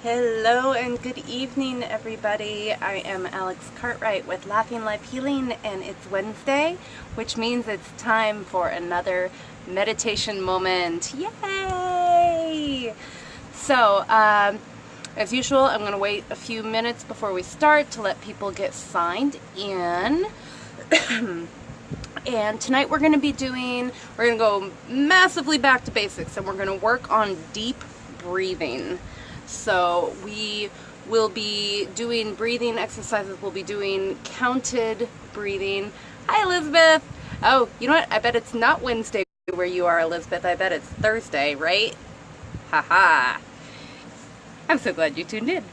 Hello and good evening, everybody. I am Alex Cartwright with Laughing Life Healing, and it's Wednesday, which means it's time for another meditation moment. Yay! So, as usual, I'm going to wait a few minutes before we start to let people get signed in. And tonight we're going to go massively back to basics, and we're going to work on deep breathing. So we will be doing breathing exercises. We'll be doing counted breathing. Hi, Elizabeth. Oh, you know what? I bet it's not Wednesday where you are, Elizabeth. I bet it's Thursday, right? Haha. I'm so glad you tuned in.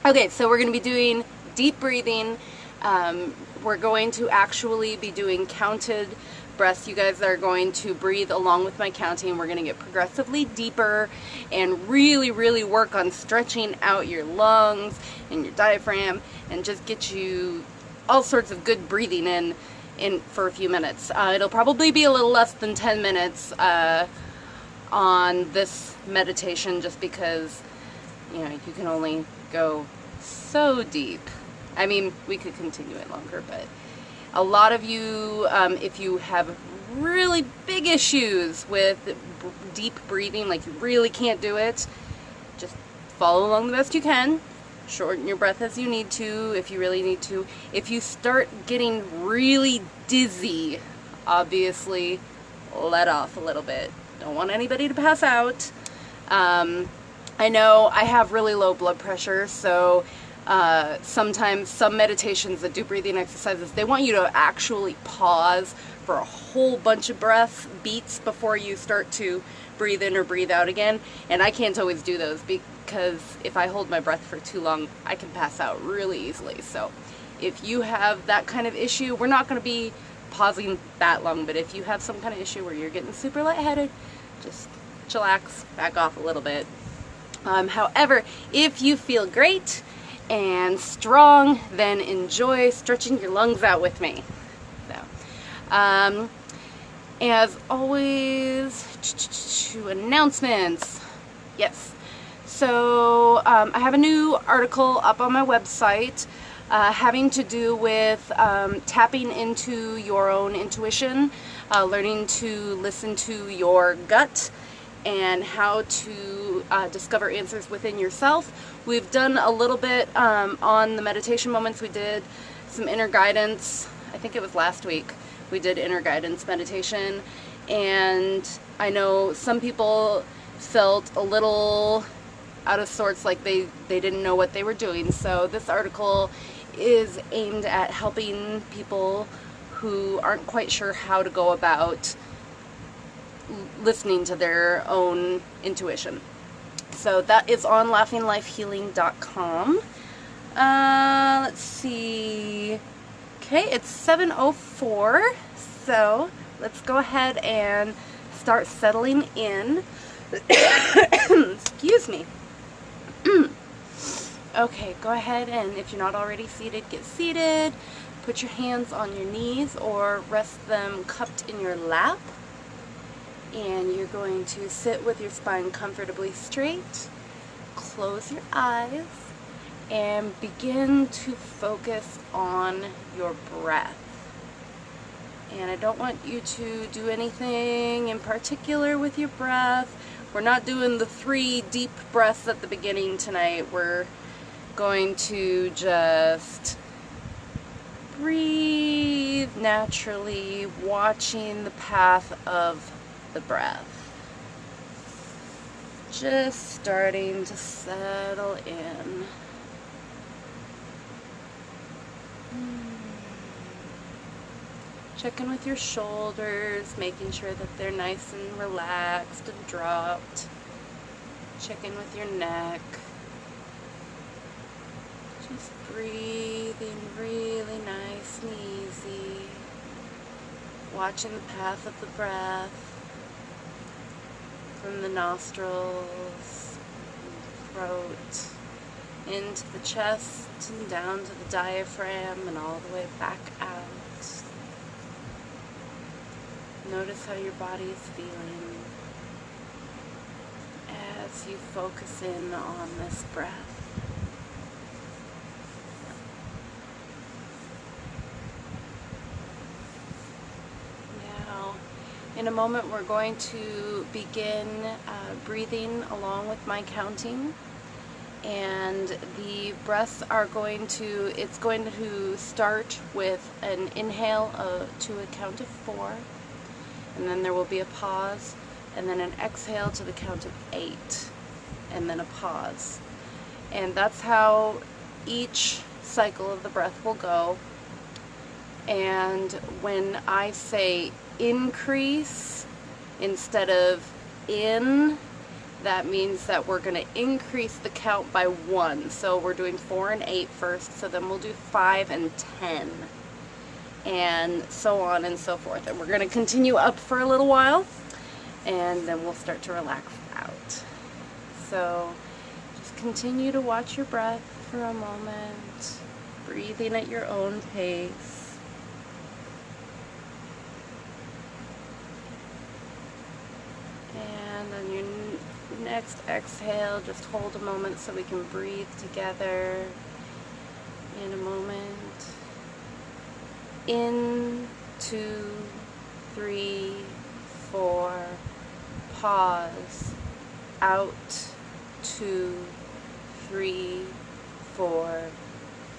Okay, so we're going to be doing deep breathing. We're going to actually be doing counted breaths. You guys are going to breathe along with my counting. We're going to get progressively deeper and really, really work on stretching out your lungs and your diaphragm and just get you all sorts of good breathing in for a few minutes. It'll probably be a little less than 10 minutes on this meditation, just because, you know, you can only go so deep. I mean, we could continue it longer, but a lot of you, if you have really big issues with deep breathing, like you really can't do it, just follow along the best you can. Shorten your breath as you need to, if you really need to. If you start getting really dizzy, obviously let off a little bit. Don't want anybody to pass out. I know I have really low blood pressure, so sometimes some meditations that do breathing exercises, they want you to actually pause for a whole bunch of breath beats before you start to breathe in or breathe out again. And I can't always do those because if I hold my breath for too long, I can pass out really easily. So if you have that kind of issue, we're not going to be pausing that long, but if you have some kind of issue where you're getting super lightheaded, just chillax, back off a little bit. However, if you feel great and strong, then enjoy stretching your lungs out with me. So, as always, announcements. Yes. So I have a new article up on my website having to do with tapping into your own intuition, learning to listen to your gut, and how to discover answers within yourself. We've done a little bit on the meditation moments. We did some inner guidance. I think it was last week. We did inner guidance meditation, and I know some people felt a little out of sorts, like they didn't know what they were doing. So this article is aimed at helping people who aren't quite sure how to go about listening to their own intuition. So that is on laughinglifehealing.com. Let's see. Okay, it's 7:04, so let's go ahead and start settling in. Excuse me. Okay, go ahead, and if you're not already seated, get seated. Put your hands on your knees or rest them cupped in your lap. And you're going to sit with your spine comfortably straight. Close your eyes and begin to focus on your breath. And I don't want you to do anything in particular with your breath. We're not doing the 3 deep breaths at the beginning tonight. We're going to just breathe naturally, watching the path of the breath. Just starting to settle in. Check in with your shoulders, making sure that they're nice and relaxed and dropped. Check in with your neck. Just breathing really nice and easy. Watching the path of the breath from the nostrils, throat, into the chest and down to the diaphragm and all the way back out. Notice how your body is feeling as you focus in on this breath. Now, in a moment, we're going to begin breathing along with my counting. And the breaths are it's going to start with an inhale to a count of 4, and then there will be a pause, and then an exhale to the count of 8, and then a pause. And that's how each cycle of the breath will go. And when I say increase instead of in, that means that we're going to increase the count by 1. So we're doing 4 and 8 first, so then we'll do 5 and 10, and so on and so forth. And we're going to continue up for a little while, and then we'll start to relax out. So just continue to watch your breath for a moment, breathing at your own pace. And on your next exhale, just hold a moment so we can breathe together in a moment. In, 2, 3, 4, pause. Out, 2, 3, 4,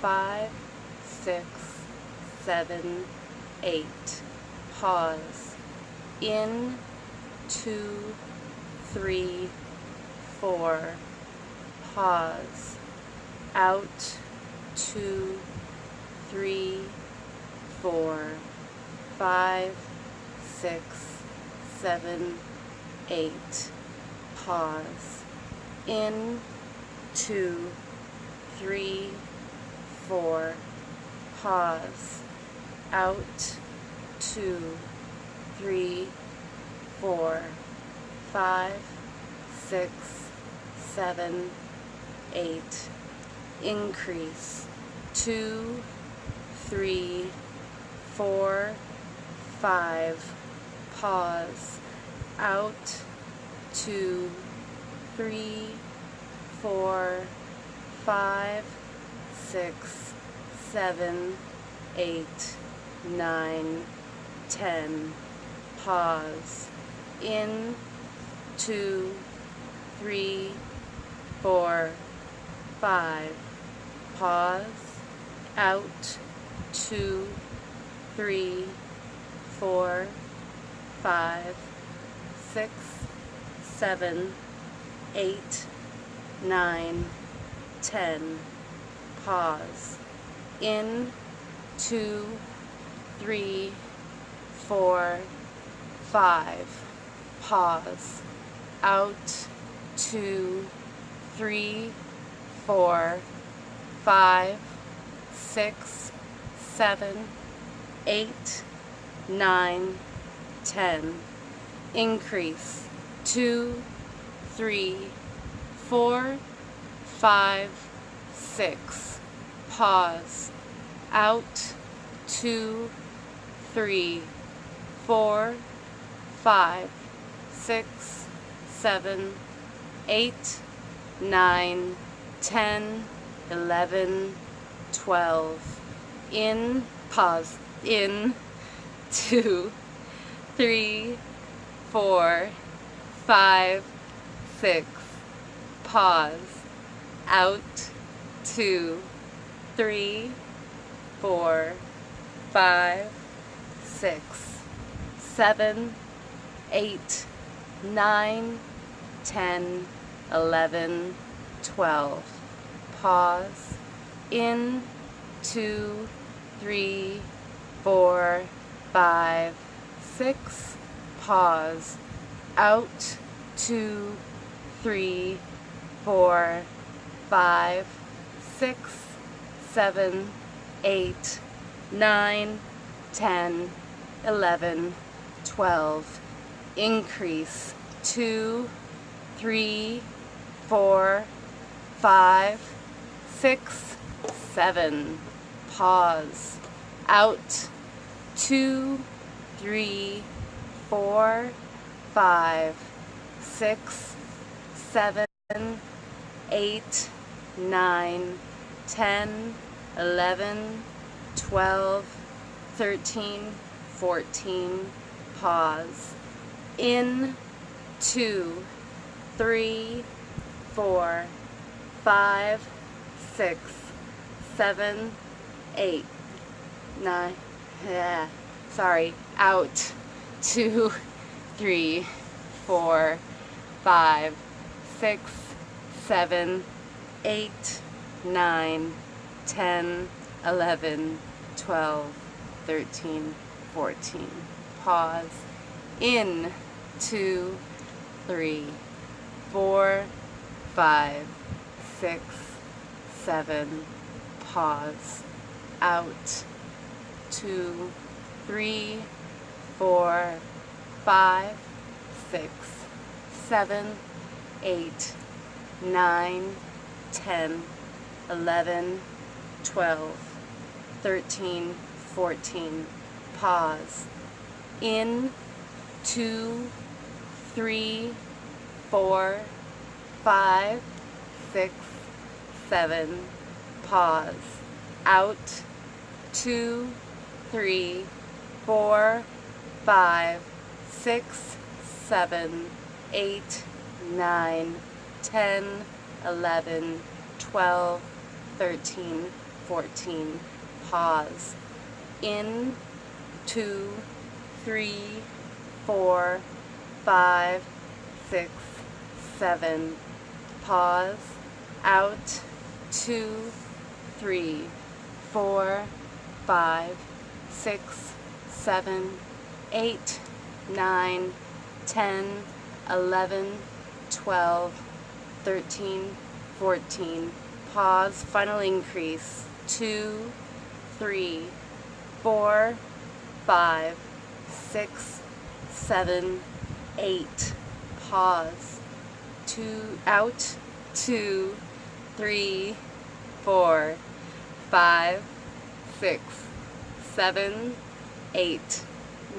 5, 6, 7, 8. Pause. In, 2, 3, 4. Pause. Out, 2, 3, 4, 5, 6, 7, 8. Pause. In, 2, 3, 4. Pause. Out, 2, 3, 4, 5, 6, 7, 8. Increase. 2, 3, 4, 5. Pause. Out. 2, 3, 4, 5, 6, 7, 8, 9, 10. Pause. In, 2, 3, 4, 5. Pause. Out, 2, 3, 4, 5, 6, 7, 8, 9, 10. Pause. In, 2, 3, 4, 5. Pause. Out, 2, 3, 4, 5, 6, 7, 8, 9, 10. Increase. 2, 3, 4, 5, 6. Pause. Out. 2, 3, 4, 5, 6, 7, 8, 9, 10, 11, 12. In, pause. In, 2, 3, 4, 5, 6. Pause. Out. 2, 3, 4, 5, 6, 7, 8, 9, 10, 11, 12. Pause. In, 2, 3, 4, 5, 6. Pause. Out. 2, 3, 4, 5, 6, 7, 8, 9, 10, 11, 12. Increase. 2, 3, 4, 5, 6, 7. Pause. Out. 2, 3, 4, 5, 6, 7, 8, 9, 10, 11, 12, 13, 14, pause. In, 2, 3, 4, 5, 6, 7, 8, 9, out, 2, 3, 4, 5, 6, 7, 8, 9, 10, 11, 12, 13, 14. Pause. In, 2, 3, 4, 5, 6, 7. Pause. Out. 2, 3, 4, 5, 6, 7, 8, 9, 10, 11, 12, 13, 14. Pause. In, 2, 3, 4, 5, 6, 7. Pause. Out. 2, 3, 4, 5, 6, 7, 8, 9, 10, 11, 12, 13, 14. Pause. In, 2, 3, 4, 5, 6, 7. Pause. Out. 2, 3, 4, 5, 6, 7, 8, 9, 10, 11, 12, 13, 14. Pause. Final increase. 2, 3, 4, 5, 6, 7, 8. Pause. Out. 2, 3, 4, 5, 6, 7, 8,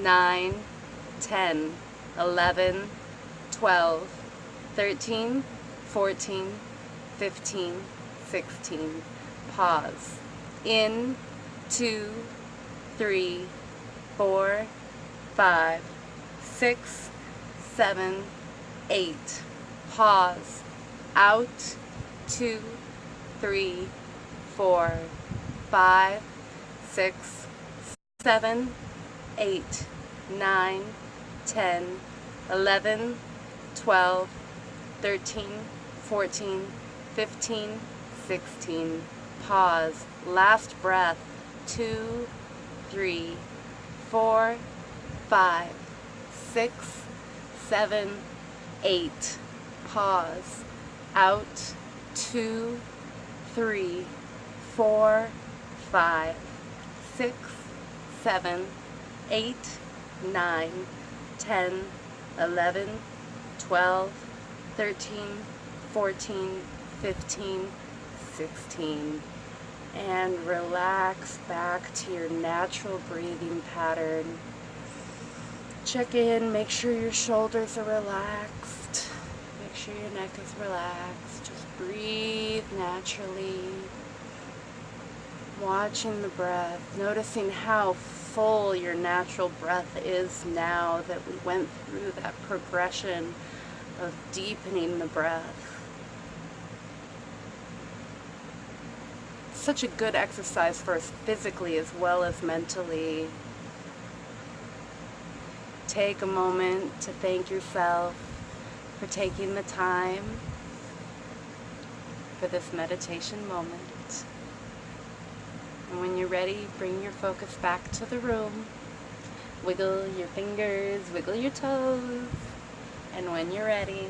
9, 10, 11, 12, 13, 14, 15, 16. Pause. In, 2, 3, 4, 5, 6, 7, 8. Pause. Out. 2, 3, 4, 5, 6, 7, 8, 9, 10, 11, 12, 13, 14, 15, 16. Pause. Last breath. 2, 3, 4, 5, 6, 7, 8. Pause. Out. 2, 3, 4, 5, 6, 7, 8, 9, 10, 11, 12, 13, 14, 15, 16. And relax back to your natural breathing pattern. Check in, make sure your shoulders are relaxed. Make sure your neck is relaxed. Just breathe naturally. Watching the breath, noticing how full your natural breath is now that we went through that progression of deepening the breath. Such a good exercise for us physically as well as mentally. Take a moment to thank yourself for taking the time for this meditation moment. And when you're ready, bring your focus back to the room. Wiggle your fingers, wiggle your toes. And when you're ready,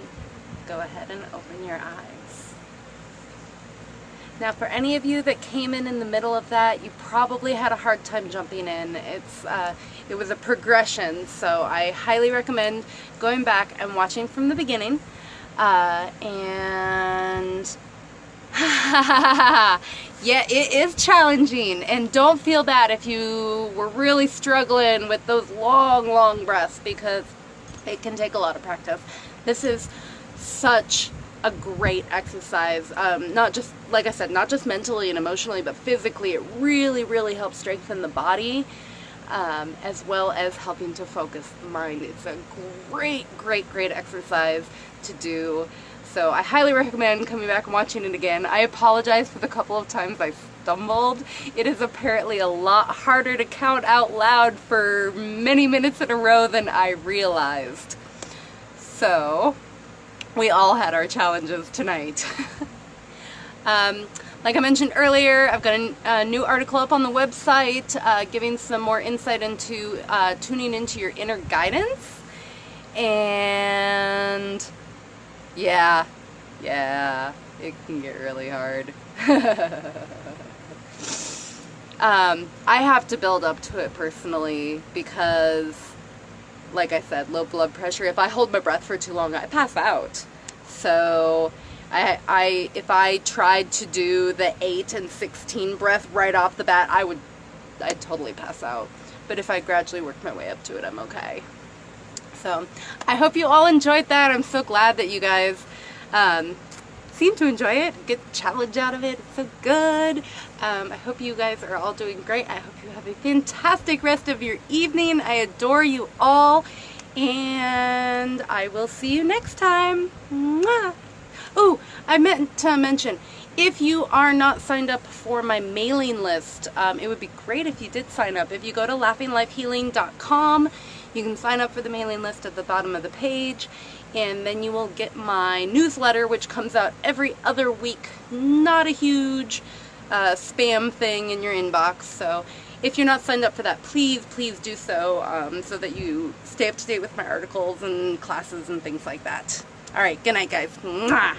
go ahead and open your eyes. Now, for any of you that came in the middle of that, you probably had a hard time jumping in. It was a progression, so I highly recommend going back and watching from the beginning. Yeah, it is challenging, and don't feel bad if you were really struggling with those long breaths, because it can take a lot of practice. This is such a great exercise. Not just, like I said, not just mentally and emotionally, but physically. It really, really helps strengthen the body, as well as helping to focus the mind. It's a great, great, great exercise to do. So I highly recommend coming back and watching it again. I apologize for the couple of times I stumbled. It is apparently a lot harder to count out loud for many minutes in a row than I realized. So we all had our challenges tonight. Like I mentioned earlier, I've got a new article up on the website giving some more insight into tuning into your inner guidance. And yeah, it can get really hard. I have to build up to it personally because, like I said, low blood pressure. If I hold my breath for too long, I pass out. So if I tried to do the 8 and 16 breath right off the bat, I'd totally pass out. But if I gradually work my way up to it, I'm okay. So I hope you all enjoyed that. I'm so glad that you guys seem to enjoy it, get the challenge out of it. It's so good. I hope you guys are all doing great. I hope you have a fantastic rest of your evening. I adore you all, and I will see you next time. Mwah. Oh, I meant to mention, if you are not signed up for my mailing list, it would be great if you did sign up. If you go to laughinglifehealing.com, you can sign up for the mailing list at the bottom of the page, and then you will get my newsletter, which comes out every other week. Not a huge spam thing in your inbox. So if you're not signed up for that, please do so, so that you stay up to date with my articles and classes and things like that. All right, good night, guys. Mwah.